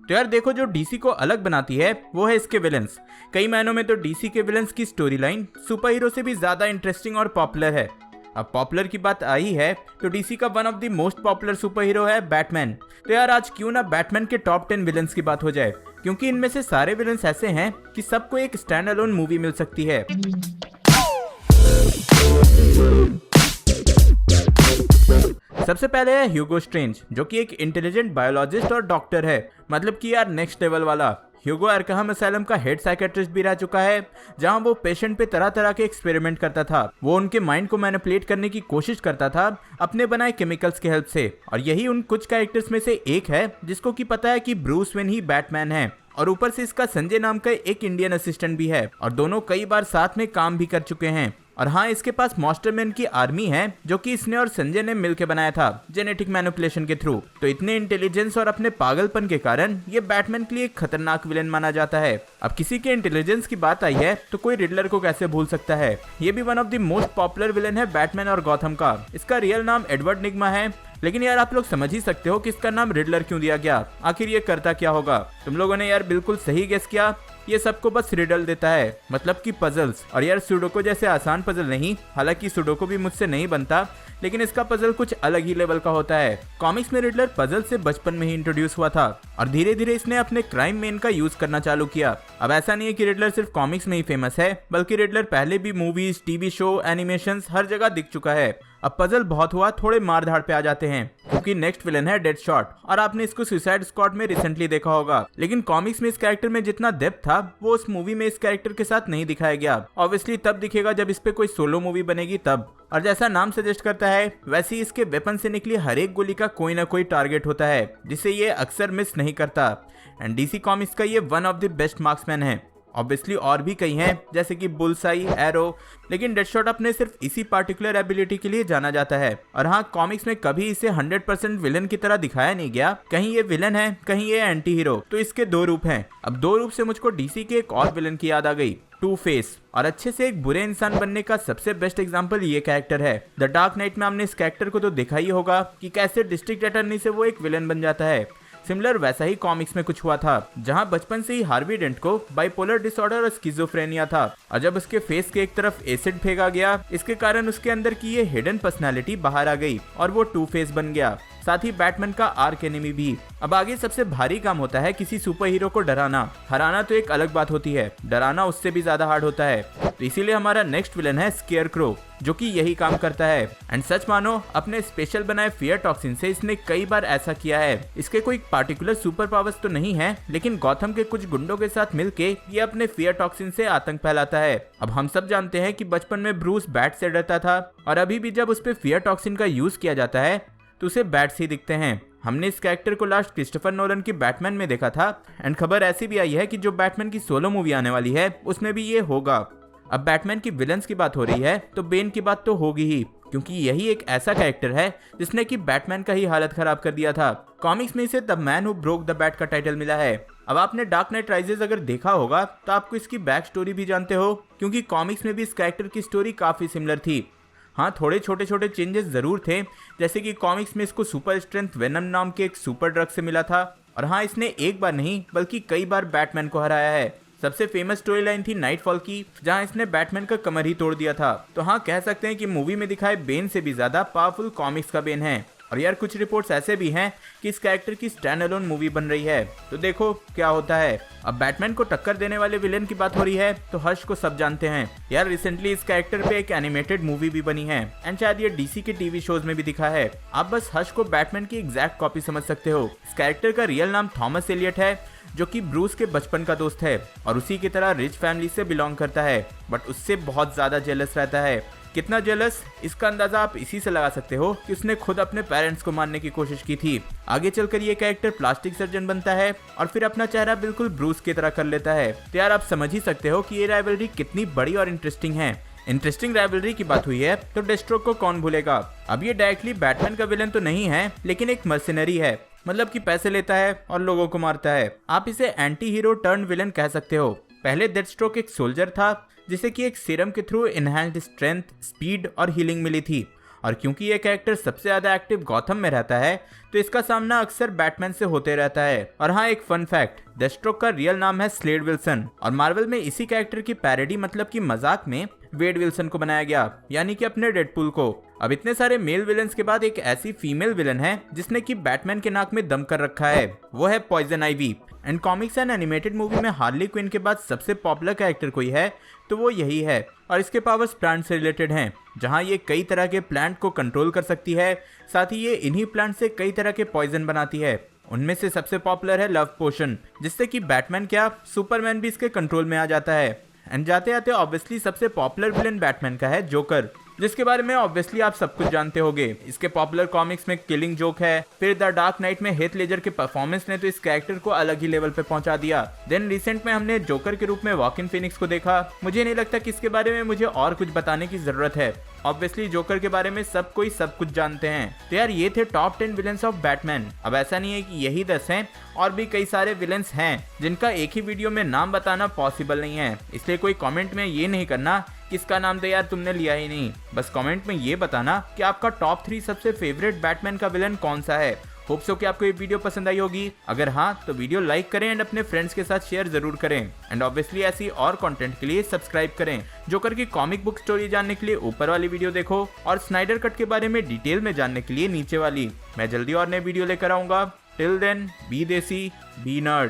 तो यार देखो, जो डीसी को अलग बनाती है वो है इसके विलन्स। कई मायनों में तो डीसी के विलन्स की स्टोरी लाइन सुपर हीरो से भी ज्यादा इंटरेस्टिंग और पॉपुलर है। अब पॉपुलर की बात आई है तो डीसी का one of the most popular super hero है बैटमैन। तो यार आज क्यों ना बैटमैन के टॉप 10 विलन्स की बात हो जाए, क्योंकि इनमें से सारे विलन्स ऐसे हैं कि सबको एक स्टैंड अलोन मूवी मिल सकती है। सबसे पहले है ह्यूगो स्ट्रेंज, जो कि एक इंटेलिजेंट बायोलॉजिस्ट और डॉक्टर है। मतलब कि यार नेक्स्ट लेवल वाला। ह्यूगो अरकहम असैलम का हेड साइकेट्रिस्ट भी रह चुका है, जहां वो पेशेंट पे तरह तरह के एक्सपेरिमेंट करता था। वो उनके माइंड को मैनिपुलेट करने की कोशिश करता था अपने बनाए केमिकल्स के हेल्प से। और यही उन कुछ कैरेक्टर्स में से एक है जिसको कि पता है कि ब्रूस वेन ही बैटमैन है। और ऊपर से इसका संजय नाम का एक इंडियन असिस्टेंट भी है, और दोनों कई बार साथ में काम भी कर चुके हैं। और हाँ, इसके पास मास्टरमैन की आर्मी है, जो कि इसने और संजय ने मिलकर बनाया था जेनेटिक मैनिपुलेशन के थ्रू। तो इतने इंटेलिजेंस और अपने पागलपन के कारण ये बैटमैन के लिए एक खतरनाक विलेन माना जाता है। अब किसी के इंटेलिजेंस की बात आई है तो कोई रिडलर को कैसे भूल सकता है। ये भी one of the most popular villain है बैटमैन और गॉथम का। इसका रियल नाम एडवर्ड निग्मा है, लेकिन यार आप लोग समझ ही सकते हो कि इसका नाम रिडलर क्यों दिया गया। आखिर ये करता क्या होगा? तुम लोगों ने यार बिल्कुल सही गेस किया, ये सबको बस रिडल देता है, मतलब कि पजल्स। और यार सुडोको जैसे आसान पजल नहीं, हालांकि सुडोको भी मुझसे नहीं बनता, लेकिन इसका पजल कुछ अलग ही लेवल का होता है। कॉमिक्स में रिडलर पजल से बचपन में ही इंट्रोड्यूस हुआ था और धीरे धीरे इसने अपने क्राइम मेन का यूज करना चालू किया। अब ऐसा नहीं है कि रिडलर सिर्फ कॉमिक्स में ही फेमस है, बल्कि रिडलर पहले भी मूवीज, टीवी शो, एनिमेशंस हर जगह दिख चुका है। अब पजल बहुत हुआ, थोड़े मार धाड़ पे आ जाते हैं, क्योंकि नेक्स्ट विलन है डेडशॉट, और आपने इसको सुसाइड स्क्वाड में रिसेंटली देखा होगा। लेकिन कॉमिक्स में इस कैरेक्टर में जितना डेप्थ था वो उस मूवी में इस कैरेक्टर के साथ नहीं दिखाया गया। ऑब्वियसली तब दिखेगा जब इस पे कोई सोलो मूवी बनेगी तब। और जैसा नाम सजेस्ट करता है, वैसे ही इसके वेपन से निकली हर एक गोली का कोई ना कोई टारगेट होता है, जिसे ये अक्सर मिस नहीं करता। एंड डीसी कॉमिक्स का ये one of the best marksman है। ऑब्वियसली और भी कई हैं, जैसे कि बुलसाई, एरो, लेकिन डेडशॉट अपने सिर्फ इसी पार्टिकुलर एबिलिटी के लिए जाना जाता है। और हाँ, कॉमिक्स में कभी इसे 100% विलन की तरह दिखाया नहीं गया। कहीं ये विलन है, कहीं ये एंटी हीरो। तो इसके दो रूप हैं। अब दो रूप से मुझको डीसी के एक और विलन की याद आ गई, टू फेस। और अच्छे से एक बुरे इंसान बनने का सबसे बेस्ट एग्जांपल ये कैरेक्टर है। द डार्क नाइट में हमने इस कैरेक्टर को तो देखा ही होगा कि कैसे डिस्ट्रिक्ट अटॉर्नी से वो एक विलन बन जाता है। सिमिलर वैसा ही कॉमिक्स में कुछ हुआ था, जहां बचपन से ही हार्वी डेंट को बाइपोलर डिसऑर्डर और स्किज़ोफ्रेनिया था, और जब उसके फेस के एक तरफ एसिड फेंका गया, इसके कारण उसके अंदर की ये हिडन पर्सनालिटी बाहर आ गई और वो टू फेस बन गया, साथ ही बैटमैन का आर्क एनिमी भी। अब आगे सबसे भारी काम होता है किसी सुपर हीरो को डराना। हराना तो एक अलग बात होती है, डराना उससे भी ज्यादा हार्ड होता है। तो इसीलिए हमारा नेक्स्ट विलन है स्केयरक्रो, जो कि यही काम करता है। एंड सच मानो, अपने स्पेशल बनाए फियर टॉक्सिन से इसने कई बार ऐसा किया है। इसके कोई पार्टिकुलर सुपर पावर्स तो नहीं है, लेकिन गॉथम के कुछ गुंडों के साथ मिलके ये अपने फियर टॉक्सिन से आतंक फैलाता है। अब हम सब जानते हैं कि बचपन में ब्रूस बैट से डरता था, और अभी भी जब उस पे फियर टॉक्सिन का यूज किया जाता है तो उसे बैट्स ही दिखते हैं। हमने इस कैरेक्टर को लास्ट क्रिस्टोफर नोलन की बैटमैन में देखा था। एंड खबर ऐसी भी आई है कि जो बैटमैन की सोलो मूवी आने वाली है उसमें भी ये होगा। अब बैटमैन की विलन्स की बात हो रही है तो बेन की बात तो होगी ही, क्योंकि यही एक ऐसा कैरेक्टर है जिसने कि बैटमैन का ही हालत खराब कर दिया था। कॉमिक्स में इसे the man who broke the bat का टाइटल मिला है। अब आपने डार्क नाइट राइजेस अगर देखा होगा तो आपको इसकी बैक स्टोरी भी जानते हो, क्योंकि कॉमिक्स में भी इस कैरेक्टर की स्टोरी काफी सिमिलर थी। हाँ, थोड़े छोटे छोटे चेंजेस जरूर थे, जैसे कि कॉमिक्स में इसको सुपर स्ट्रेंथ वेनम नाम के एक सुपर ड्रग से मिला था। और हाँ, इसने एक बार नहीं बल्कि कई बार बैटमैन को हराया है। सबसे फेमस स्टोरी लाइन थी नाइटफॉल की, जहां इसने बैटमैन का कमर ही तोड़ दिया था। तो हाँ, कह सकते हैं कि मूवी में दिखाए बेन से भी ज्यादा पावरफुल कॉमिक्स का बेन है। और यार कुछ रिपोर्ट्स ऐसे भी हैं कि इस कैरेक्टर की स्टैंड अलोन मूवी बन रही है, तो देखो क्या होता है। अब बैटमैन को टक्कर देने वाले विलेन की बात हो रही है तो हर्ष को सब जानते हैं। यार रिसेंटली इस कैरेक्टर पे एक एनिमेटेड मूवी भी बनी है, एंड शायद ये डीसी के टीवी शोज में भी दिखा है। आप बस हर्ष को बैटमैन की एग्जैक्ट कॉपी समझ सकते हो। इस कैरेक्टर का रियल नाम थॉमस एलियट है, जो कि ब्रूस के बचपन का दोस्त है और उसी की तरह रिच फैमिली से बिलोंग करता है, बट उससे बहुत ज्यादा जेलस रहता है। कितना जेलस, इसका अंदाजा आप इसी से लगा सकते हो कि उसने खुद अपने पेरेंट्स को मारने की कोशिश की थी। आगे चलकर ये कैरेक्टर प्लास्टिक सर्जन बनता है और फिर अपना चेहरा बिल्कुल ब्रूस की तरह कर लेता है। तो यार आप समझ ही सकते हो कि ये राइवलरी कितनी बड़ी और इंटरेस्टिंग है। इंटरेस्टिंग राइवलरी की बात हुई है तो डेस्ट्रोक को कौन भूलेगा। अब ये डायरेक्टली बैटमैन का विलन तो नहीं है, लेकिन एक मर्सिनरी है, मतलब कि पैसे लेता है और लोगों को मारता है। आप इसे एंटी हीरो टर्न विलन कह सकते हो। पहले डेथस्ट्रोक एक सोल्जर था जिसे कि एक सीरम के थ्रू इनहैंस्ड स्ट्रेंथ, स्पीड और हीलिंग मिली थी, और क्योंकि ये कैरेक्टर सबसे ज्यादा एक्टिव गॉथम में रहता है तो इसका सामना अक्सर बैटमैन से होते रहता है। और हाँ, एक फन फैक्ट, डेस्ट्रोक का रियल नाम है स्लेड विल्सन और मार्वल में इसी कैरेक्टर की पैरोडी मतलब कि मजाक में वेड विल्सन को बनाया गया, यानी कि अपने डेडपूल को। अब इतने सारे मेल विलन्स के बाद एक ऐसी फीमेल विलन है जिसने कि बैटमैन के नाक में दम कर रखा है, वो है poison ivy. And comics and animated movie में हार्ली क्विन के बाद सबसे पॉपुलर कैरेक्टर कोई है तो वो यही है। और इसके पावर्स प्लांट से रिलेटेड हैं, जहां ये कई तरह के प्लांट को कंट्रोल कर सकती है, साथ ही ये इन्हीं प्लांट से कई तरह के पॉइजन बनाती है। उनमें से सबसे पॉपुलर है लव पोशन, जिससे कि बैटमैन क्या सुपरमैन भी इसके कंट्रोल में आ जाता है। एंड जाते आते ऑब्वियसली सबसे पॉपुलर विलन बैटमैन का है जोकर, जिसके बारे में ऑब्वियसली आप सब कुछ जानते होंगे। इसके पॉपुलर कॉमिक्स में किलिंग जोक है, फिर द डार्क नाइट में हेथ लेजर के परफॉर्मेंस ने तो इस कैरेक्टर को अलग ही लेवल पे पहुंचा दिया। देन रिसेंट में हमने जोकर के रूप में वॉकिन फिनिक्स को देखा। मुझे नहीं लगता कि इसके बारे में मुझे और कुछ बताने की जरूरत है, ऑब्वियसली जोकर के बारे में सब कोई सब कुछ जानते हैं। तो यार ये थे टॉप 10 विलेंस ऑफ बैटमैन। अब ऐसा नहीं है कि यही 10 हैं, और भी कई सारे विलेंस हैं जिनका एक ही वीडियो में नाम बताना पॉसिबल नहीं है, इसलिए कोई कमेंट में ये नहीं करना कि इसका नाम तो यार तुमने लिया ही नहीं। बस कमेंट में ये बताना कि आपका टॉप 3 सबसे फेवरेट बैटमैन का विलन कौन सा है। होप सो कि आपको ये वीडियो पसंद आई होगी। अगर हाँ तो वीडियो लाइक करें एंड अपने फ्रेंड्स के साथ शेयर जरूर करें। एंड ऑब्वियसली ऐसी और कंटेंट के लिए सब्सक्राइब करें। जोकर की कॉमिक बुक स्टोरी जानने के लिए ऊपर वाली वीडियो देखो, और स्नाइडर कट के बारे में डिटेल में जानने के लिए नीचे वाली। मैं जल्दी और नई वीडियो लेकर आऊंगा। टिल देन बी देसी बी नर्ड।